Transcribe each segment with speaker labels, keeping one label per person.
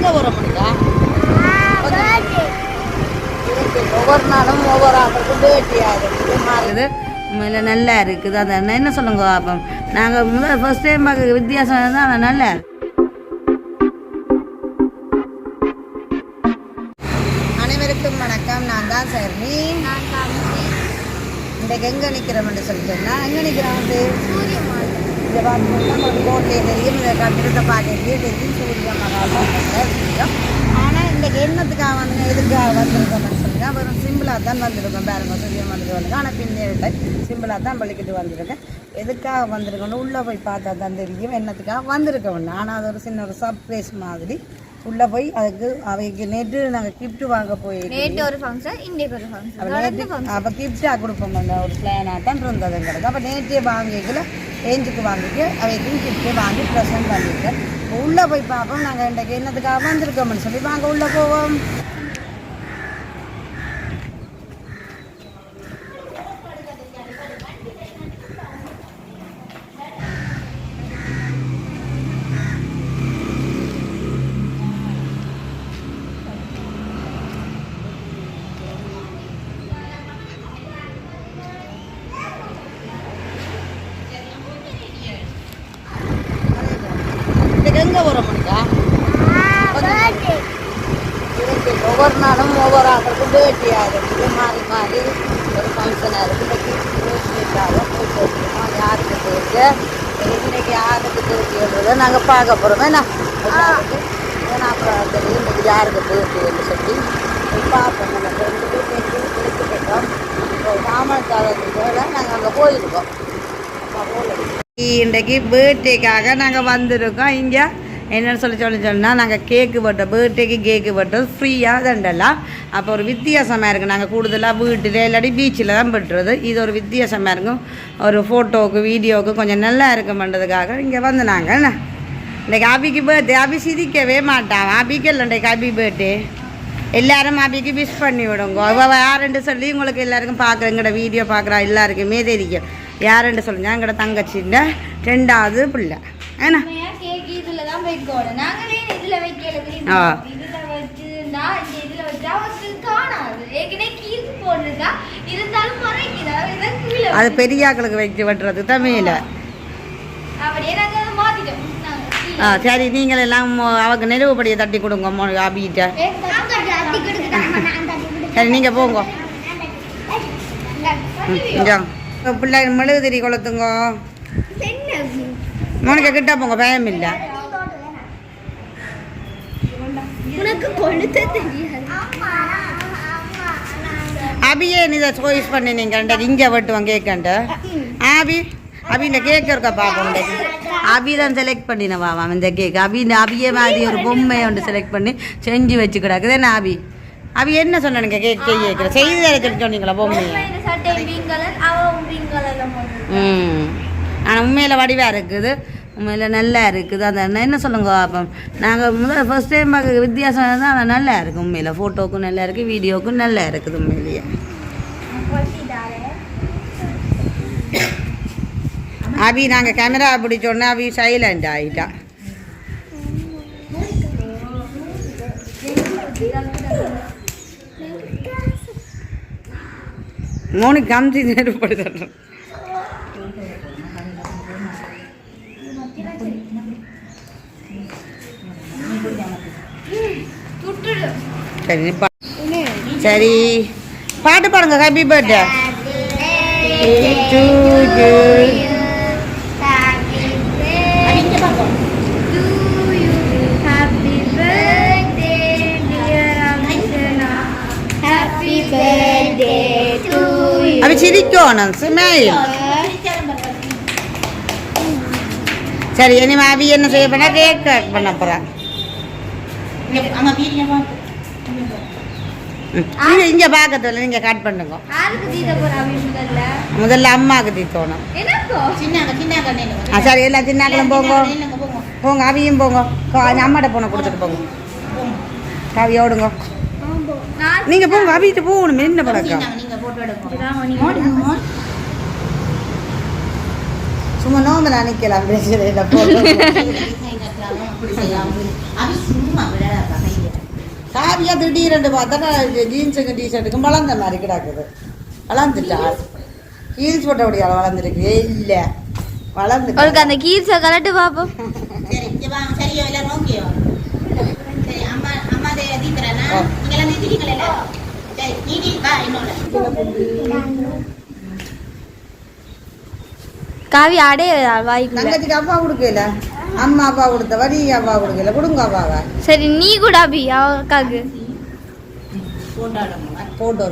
Speaker 1: எங்கே போகிற முடியா ஒவ்வொரு நாளும் ஒவ்வொரு ஆக்களுக்கும் பேட்டி ஆகுது மாறுது உண்மையில நல்லா இருக்குது அதை என்ன சொல்லுங்க அப்போ நாங்கள் முதல்ல ஃபர்ஸ்ட் டைம் பார்க்க வித்தியாசம் தான் ஆனால் நல்லா அனைவருக்கும் வணக்கம். நான் தான் சரி இன்றைக்கு எங்கே நிற்கிறோம்னு சொல்லிட்டோம்னா எங்கே நிற்கிறோம் வந்து இதை பார்த்தோம்னா ஒரு கோட்டையை தெரியும், இதை கட்டிடத்தை பார்க்கறதே தெரியும், சூரிய மகாலம். ஆனால் இன்றைக்கு என்னத்துக்காக வந்து எதுக்காக வந்திருக்கோம்னு சொல்லுங்க அப்புறம் சிம்பிளாக தான் வந்திருக்கோம். பாருங்க சூரிய மந்திரம் வந்து ஆனால் பின்னே சிம்பிளாக தான் பள்ளிக்கிட்டு வந்திருக்கேன். எதுக்காக வந்திருக்கணும் உள்ளே போய் பார்த்தா தான் தெரியும் என்னத்துக்காக வந்திருக்கோம். ஆனால் அது ஒரு சின்ன ஒரு சர்ப்ரைஸ் மாதிரி உள்ளே போய் அதுக்கு அவைக்கு நேற்று நாங்கள் கிஃப்ட்டு வாங்க போய்
Speaker 2: நேற்று ஒரு ஃபங்க்ஷன் இன்றைக்கு ஒரு ஃபங்க்ஷன்
Speaker 1: அப்போ கிஃப்டாக கொடுப்போம் அந்த ஒரு பிளானாக தான் இருந்ததுங்கிறது. அப்போ நேற்றே வாங்கிக்கல ரேஞ்சுக்கு வாங்கிட்டு அவைக்கும் கிஃப்ட்டே வாங்கி ப்ரெசென்ட் பண்ணிட்டு உள்ளே போய் பார்ப்போம். நாங்கள் இன்றைக்கு என்னத்துக்காக வந்திருக்கோம்னு சொல்லி வாங்க உள்ளே போவோம். எங்கே போகிற முடியா ஒவ்வொரு நாளும் ஒவ்வொரு ஆக்களுக்கும் பேட்டி ஆகுது மாறி மாறி ஒரு ஃபங்க்ஷனாக இருக்குது. யாருக்கு பேச்சு இன்னைக்கு யாருக்கு பேட்டின்றதை நாங்கள் பார்க்க போகிறோம். ஏன்னா அப்புறம் தெரியும் இன்னைக்கு யாருக்கு பேட்டின்னு சொல்லி பார்ப்போம். நம்ம ரெண்டு பேர் பேட்டி கொடுத்துட்டோம். தாமரத்தாளத்துக்கு நாங்கள் அங்கே போயிருக்கோம். இன்றைக்கு பர்த்டேக்காக நாங்கள் வந்திருக்கோம். இங்கே என்னென்னு சொன்னால் நாங்கள் கேக்கு வெட்டோம். பர்த்டேக்கு கேக்கு வெட்டோம் ஃப்ரீயாக தண்டலாம். அப்போ ஒரு வித்தியாசமாக இருக்குது. நாங்கள் கூடுதலாக வீட்டில் இல்லாட்டி பீச்சில் தான் வெட்டுறது. இது ஒரு வித்தியாசமாக இருக்கும். ஒரு ஃபோட்டோவுக்கு வீடியோவுக்கு கொஞ்சம் நல்லா இருக்குமென்றதுக்காக இங்கே வந்து நாங்கள் இன்றைக்கு ஆபிக்கு பர்த்டே. ஆபி சிரிக்கவே மாட்டான். ஆபிக்கு இல்லை இன்றைக்கு ஆபி பர்த்டே. எல்லோரும் ஆபிக்கு விஷ் பண்ணி விடுங்க. யாருன்னு சொல்லி உங்களுக்கு எல்லாருக்கும் பார்க்குறேங்கட வீடியோ பார்க்குறா எல்லாருக்குமே தெரியும். யாருன்னு சொல்லுங்க எங்கட தங்கச்சின்ற 2வது பிள்ளை. ஏன்னா அது பெரியாக்களுக்கு வச்சு வெட்டுறது தமிழ. சரி நீங்கள் எல்லாம் அவங்க நிலவுபடியை தட்டி கொடுங்க ஆபிகிட்ட. சரி நீங்கள் போங்க. பிள்ளை மெழுகு திரி கொளுத்துங்க. உனக்கு கிட்ட போங்க பயம் இல்லை. அபியே நீ இதை சாய்ஸ் பண்ணினீங்க இங்கே வெட்டுவாங்க கேட்கண்ட ஆபி அபி இந்த கேக் இருக்கா பார்ப்போம். அபி தான் செலக்ட் பண்ணினவா இந்த கேக். அபியே மாதிரி ஒரு பொம்மையை வந்து செலக்ட் பண்ணி செஞ்சு வச்சு கிடக்குது. என்ன அபி அபி என்ன சொன்னானுங்க கேக் செய்ய செய்து சொல்லி சொன்னீங்களா பொம்மையை? ஆனால் உண்மையில் வடிவாக இருக்குது, உண்மையில் நல்லா இருக்குது. அதை என்ன சொல்லுங்க அப்போ நாங்கள் முதல்ல ஃபர்ஸ்ட் டைம் பார்க்க வித்தியாசம் தான். ஆனால் நல்லா இருக்குது உண்மையில். ஃபோட்டோவுக்கும் நல்லா இருக்குது, வீடியோவுக்கும் நல்லா இருக்குது உண்மையிலேயே. அபி நாங்கள் கேமரா பிடிச்சோன்னா அபி சைலண்ட் ஆகிட்டா. மோனுக்கு காமிச்சு நேரப்படுத்த சரி பாட்டு பாடுங்க. Happy birthday to you. அப்படி சிரிக்கணும் ஸ்மைல். சரி இனிமே அபி என்ன செய்ய போனா கேக் கட் பண்ண போறேன். இங்க பாக்கத்துல நீங்க கட் பண்ணுங்க. முதல்ல அம்மாவுக்கு தீத்தோணும். சரி எல்லாம் சின்னாக்களும் போங்க போங்க. அவியும் போங்க. அம்மாட்ட போன கொடுத்துட்டு போங்க. கவியோடுங்க நீங்க போங்க. அவிட்டு போகணும். என்ன பழக்கம்? சும்மா நோம்பல நிக்கலாம் பேசுறேன் காவியா திடீரெண்டு பார்த்தா ஜீன்ஸுக்கு டிஷர்ட்டுக்கும் வளர்ந்த மாதிரி கிடக்குது. வளர்ந்துட்டா ஹீல்ஸ் போட்டபடியால வளர்ந்துருக்கு இல்லை வளர்ந்து
Speaker 2: அந்த கீழ்ஸை கலட்டு பார்ப்போம். காவி ஆடே வாய்க்கு
Speaker 1: தங்கச்சிக்கு அப்பா கொடுக்கல, அம்மா அப்பா கொடுத்தவா, நீ அப்பா கொடுக்கல, கொடுங்க அப்பாவா.
Speaker 2: சரி நீ கூட அபி அக்காக்கு
Speaker 1: போட்டோ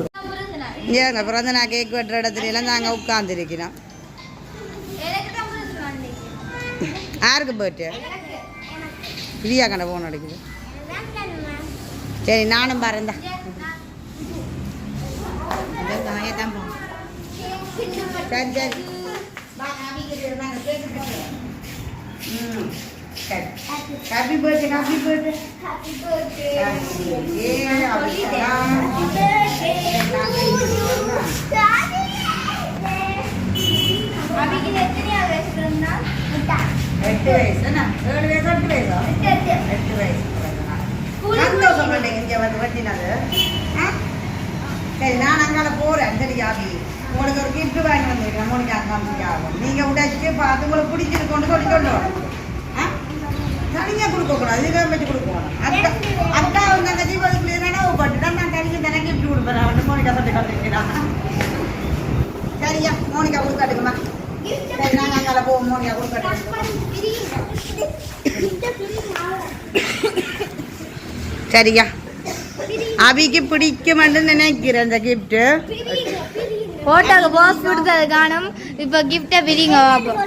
Speaker 1: ஏங்க பிறந்த நான் கேக் வெட்டுற இடத்துல எல்லாம் நாங்கள் உட்காந்துருக்கிறோம். யாருக்கு போயிட்டு பிரியா கண்ட போன் அடிக்குது. சரி நானும் பாருந்தா சரி சரி ஹாப்பி பர்த்டே ஹாப்பி பர்த்டே எட்டு வயசு 7 வயசு 8 வயசா 8 வயசு சந்தோஷம் பண்ணீங்க இங்கே வந்து வெட்டினது. சரி நான் அங்கால போகிறேன். சரி ஆபி உங்களுக்கு ஒரு கிஃப்ட் வாங்கி வந்துருக்கேன். மோனிகா அங்காமிக்கு ஆகும். நீங்கள் உடைச்சு பார்த்து உங்களுக்கு பிடிச்சிருக்கோன்னு சொல்லி சொல்லணும். தனியாக கொடுக்கக்கூடாது, இதை வச்சு கொடுக்கணும். அக்கா வந்து அந்த தீபாவளிக்குள்ளே நினைவு பட்டுட்டா நான் தனியாக தானே கிஃப்ட் கொடுப்பேன். வந்து மோனிகா சொல்லி கற்றுக்கிறான். சரியா மோனிகா கொடுக்காட்டுக்குமா. சரி நாங்கள் அங்கால போவோம். மோனிகா கொடுக்காட்டு. சரியா அபிக்கு பிடிக்குமென்று நினைக்கிறேன் இந்த கிஃப்ட்.
Speaker 2: போட்டோக்கு போஸ் கொடுத்தது காணும். இப்போ கிஃப்டை பிரிங்க பாப்போம்.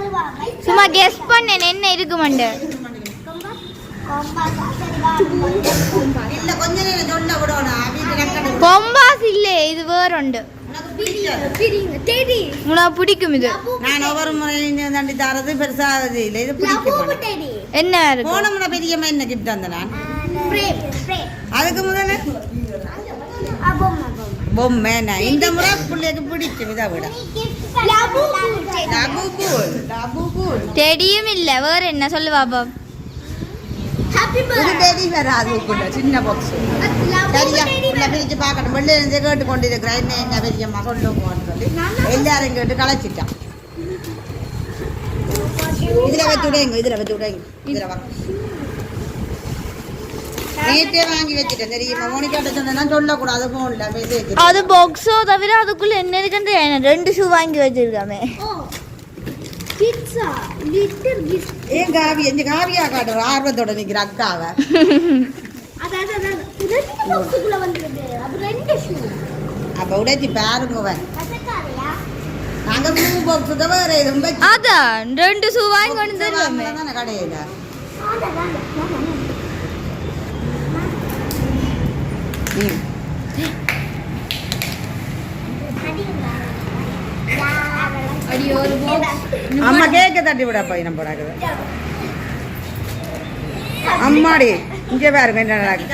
Speaker 2: சும்மா கெஸ் பண்ணேன் என்ன இருக்குமெண்டு.
Speaker 1: இல்ல கொஞ்ச நேரம் சொல்ல விடணும். அபிக்கு
Speaker 2: கொம்பாஸ் இல்ல, இது வேற உண்டு. உனக்கு பிடிக்கும் இது.
Speaker 1: நான் ஒவ்வொரு முறையும் தண்டி தரது பெருசாக இல்லை. இது பிடிக்கும்.
Speaker 2: என்ன இருக்கு
Speaker 1: போன முறை பெரியம்மா என்ன கிஃப்ட் அந்த நான் அதுக்கு முதல்ல பொம்மை. இந்த முறை பிள்ளைக்கு பிடிக்கும். இதை விட
Speaker 2: டெடியும் இல்ல, வேற என்ன சொல்லு பாப்பா.
Speaker 1: டெடி வேற அதுக்குள்ள சின்ன பாக்ஸ். சரியா உள்ள பிரிச்சு பார்க்கணும். வெளில இருந்து கேட்டு கொண்டு இருக்கிறேன். என்ன என்ன பெரியம்மா சொல்லுங்கன்னு சொல்லி எல்லாரும் கேட்டு களைச்சிட்டான். இதுல வச்சு விடுங்க, இதுல வச்சு விடுங்க. இதுல வா நேற்றே வாங்கி வச்சுட்டேன். தெரியுமா மோனிகாட்ட சொன்னா சொல்லக்கூடாது. போன்ல மெசேஜ்
Speaker 2: அது பாக்ஸோ தவிர அதுக்குள்ள என்ன இருக்குன்னு 2 ஷூ வாங்கி வச்சிருக்காமே.
Speaker 1: ஏன் காவி எங்க காவியா காட்டுற ஆர்வத்தோட நிக்கிற அக்காவை. அப்ப உடைச்சி பாருங்க. நாங்க மூணு பாக்ஸ் தவிர
Speaker 2: அதான் 2 ஷூ வாங்கி கொண்டு தருவாமே
Speaker 1: கடையில. அம்மா கேக்க தட்டி விட பையன் போடாக்குது. அம்மாடி இங்கே பாருங்க என்ன நடக்குது.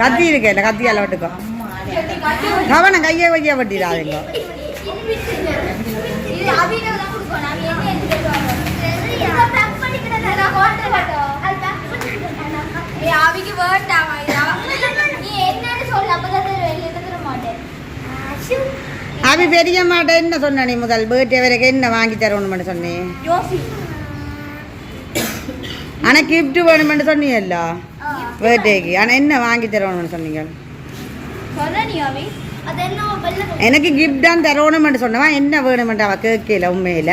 Speaker 1: கத்தி இருக்கல, கத்தியால விட்டுக்கோ. கவனம் கையை வைய வட்டிடாதீங்க. அபி பெரிய மாட்ட என்ன சொன்ன நீ முதல் பர்த்டே வரைக்கும் என்ன வாங்கி தரணும்னு சொன்னேன். ஆனா கிஃப்ட் வேணும்னு சொன்னீங்கல்ல பர்த்டேக்கு. ஆனா என்ன வாங்கி தரணும்னு சொன்னீங்க. எனக்கு கிஃப்ட் தான் தரணும்னு சொன்னவா. என்ன வேணும்னு அவ கேட்கல. உண்மையில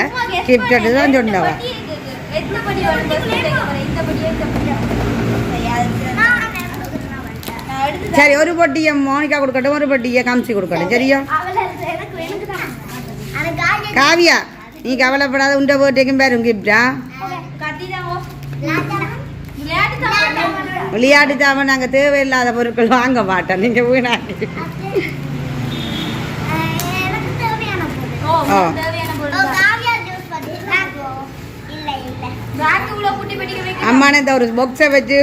Speaker 1: கிஃப்ட் தான் சொன்னவா. சரி ஒரு பொட்டியை மோனிகா கொடுக்கட்டும், ஒரு பொட்டியை காமிச்சி கொடுக்கட்டும். சரியா காவியா நீ கவலைப்படாத. உண்ட பர்த்டேக்கும் பேரும் கிஃப்டா. விளையாட்டு தாம நாங்கள் தேவையில்லாத பொருட்கள் வாங்க மாட்டோம். நீங்க வீணாக்கி அம்மானே இந்த ஒரு பாக்ஸை வச்சு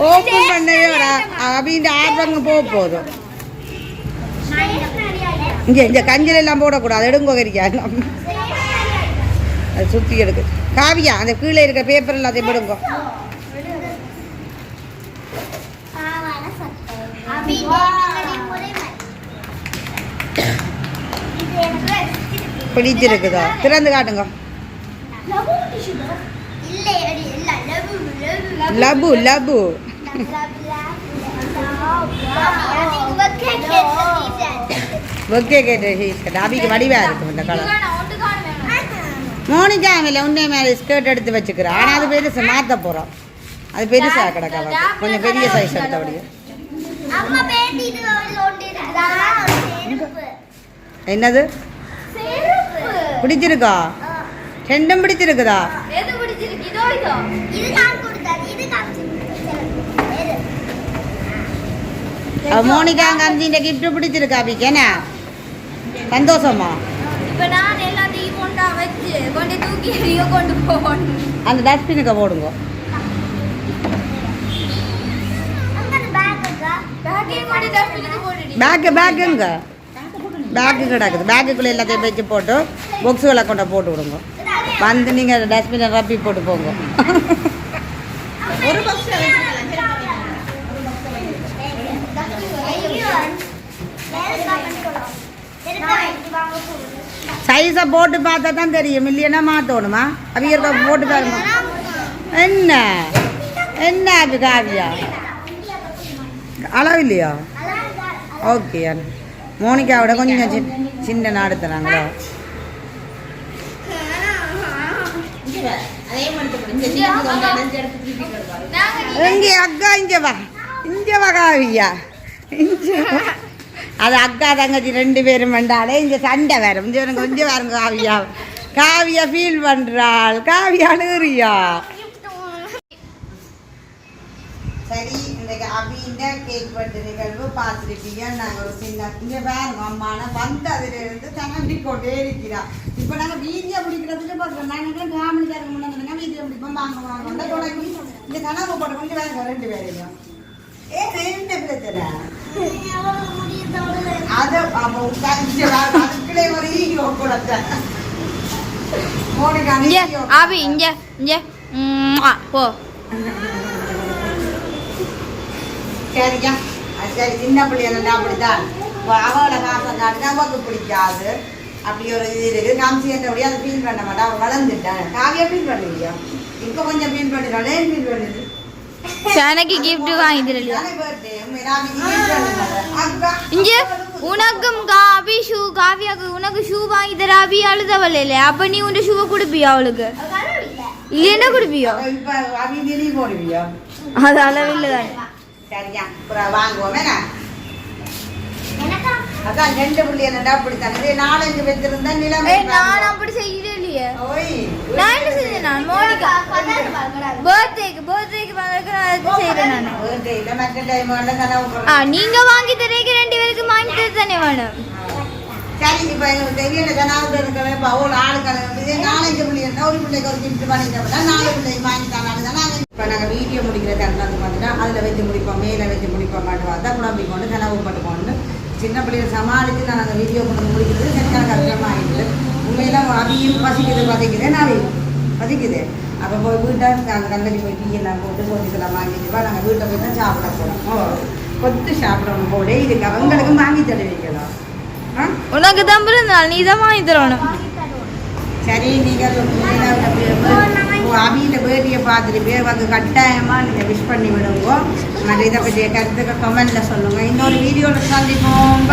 Speaker 1: ஓப்பன் பண்ணவே அபின் ஆர்வங்க போதும். இங்கே கஞ்சில் எல்லாம் போடக்கூடாது, எடுங்கோ கறிக்கா. அது சுற்றி எடுக்கு. காவியா அந்த கீழே இருக்கிற பேப்பர் எல்லாத்தையும் போடுங்கோ. பிடிச்சிருக்குதா? திறந்து காட்டுங்க. லபு லபு ஒக்கே கேட்டு அபிக்கு வடிவா இருக்கும் இந்த கலர். மோனிகா மேலே உன்னே மேலே ஸ்கர்ட் எடுத்து வச்சுக்கிறேன். ஆனால் அது பெருசு மாற்ற போகிறோம். அது பெருசாக கிடக்காது, கொஞ்சம் பெரிய சைஸ் எடுத்தபடியே. என்னது பிடிச்சிருக்கா? ரெண்டும் பிடிச்சிருக்குதா? மோனிகா அங்கே கிஃப்ட் பிடிச்சிருக்கா அபிக்கேனா? சந்தோஷமா? அந்த டஸ்ட்பினுக்கு போடுங்க. பேக்குங்க பேக்கு கிடக்குது. பேக்குக்குள்ளே எல்லாத்தையும் வச்சு போட்டு பாக்ஸுகளை கொண்ட போட்டு விடுங்க. வந்து நீங்கள் டஸ்ட்பினை ரப்பி போட்டு போங்க. ஒரு சைஸை போட்டு பார்த்தா தான் தெரியும், இல்லைன்னா மாற்றணுமா? அவியற்க போட்டு பாருங்க. என்ன என்ன அது காவியா அளவு இல்லையா? ஓகே, மோனிகாவோட கொஞ்சம் சின்ன நாடுத்துறாங்களோ. இங்கே அக்கா இங்கே வா, இங்கே வா காவியா, இங்கே அது அக்கா தங்கச்சி 2 பேரும் வேண்டாலே இங்கே சண்டை வேறு. கொஞ்சம் கொஞ்சம் வேறுங்க காவியா. காவியா ஃபீல் பண்ணுறாள். காவியா அழுறியா? சரி, இன்றைக்கு அபின்ற கேக் பர்த்டே நிகழ்வு பார்த்துருப்பீங்க. நாங்கள் ஒரு சின்ன இங்கே வேறுங்க அம்மான வந்து அதிலிருந்து தங்கி கொண்டே இருக்கிறான். இப்போ நாங்கள் வீடியோ பிடிக்கிறதுக்கு பார்க்குறோம். நாங்கள் காமெடிக்காரங்க முன்னாடி வீடியோ பிடிப்போம். வாங்க தொடங்கி இந்த கனவு போட்டு கொஞ்சம் வேறுங்க 2 பேரையும். என்ன பிரச்சனை? அது அதுக்குள்ளே ஒரு ஈகோ கொடுத்த
Speaker 2: அபி இங்க போ.
Speaker 1: சரியா? சரி, சின்ன பிள்ளைகள் அப்படித்தான். அவளை காசம் காட்டுனா அவங்களுக்கு பிடிக்காது. அப்படி ஒரு இது இருக்கு. காமிச்சியன்றபடியே அதை ஃபீல் பண்ண மாட்டா. அவள் வளர்ந்துட்டான். காவியா ஃபீல் பண்ணுவியா? இப்போ கொஞ்சம் ஃபீல் பண்ணிடுறாள். ஏன் ஃபீல் பண்ணுது?
Speaker 2: எனக்கு gift வாங்கி தரலையா? இங்க உனக்கும் காவி ஷூ, காவியாக்கு உனக்கு ஷூ வாங்கி தர. அபி அழுதவள் இல்லை. அப்ப நீ உன் ஷூவை கொடுப்பியா அவளுக்கு? இல்லைன்னா கொடுப்பியா? அது அளவில்லை தானே.
Speaker 1: சரியா? வாங்குவோமே. அதான் 2 பிள்ளைங்க அப்படித்தான். 4-5 வச்சிருந்தா நிலைமை.
Speaker 2: நான் அப்படி செய்யலையே. நான் என்ன செஞ்சேன்? நான் மோனிகா பர்த்டேக்கு செய்யறேன். நான்
Speaker 1: பர்த்டேல மற்ற டைம் வந்தா கனவு.
Speaker 2: நீங்க வாங்கி தரீங்க 2 பேருக்கு வாங்கி தரதானே வேணும்.
Speaker 1: சரி, இப்போ தெரியல கனவு இருக்கவே. இப்போ அவ்வளோ ஆளுக்கான 4-5 பிள்ளைங்க ஒரு பிள்ளைக்கு ஒரு கிஃப்ட் பண்ணி தரப்பா 4 பிள்ளைங்க வாங்கி தராங்க. இப்போ நாங்கள் வீடியோ முடிக்கிற தருணத்துக்கு வந்துட்டா அதில் வச்சு முடிப்போம், மேலே வச்சு முடிப்போம். மாட்டு பார்த்தா குழம்பி கொண்டு கனவு பட்டுக்கொண்டு சின்ன பிள்ளைகளை சமாளித்து நாங்கள் வீடியோ கொண்டு முடிக்கிறது சரியான கஷ்டமாக ஆகிடுது. உண்மையெல்லாம் அவியும் பசிக்குது. நான் பசிக்குது. அப்போ போய் வீட்டை நாங்கள் தங்கச்சி போய் டீயெல்லாம் போட்டு கொதிக்கலாம் வாங்கிட்டுப்பா. நாங்கள் வீட்டை போய் தான் சாப்பிட போகிறோம். கொத்து சாப்பிடணும் போல இதுக்கு அவங்களுக்கும் வாங்கி தர வைக்கலாம்.
Speaker 2: உனக்கு தான் பிறந்தால் நீ தான் வாங்கி தரணும்.
Speaker 1: சரி, நீங்கள் அவியில் பேட்டியை பார்த்துட்டு பேர் வந்து கட்டாயமாக நீங்கள் விஷ் பண்ணி விடுங்க. மற்ற இதை பற்றிய கருத்துக்கள் கமெண்ட்டில் சொல்லுங்கள். இன்னொரு வீடியோவில் சந்திப்போம்.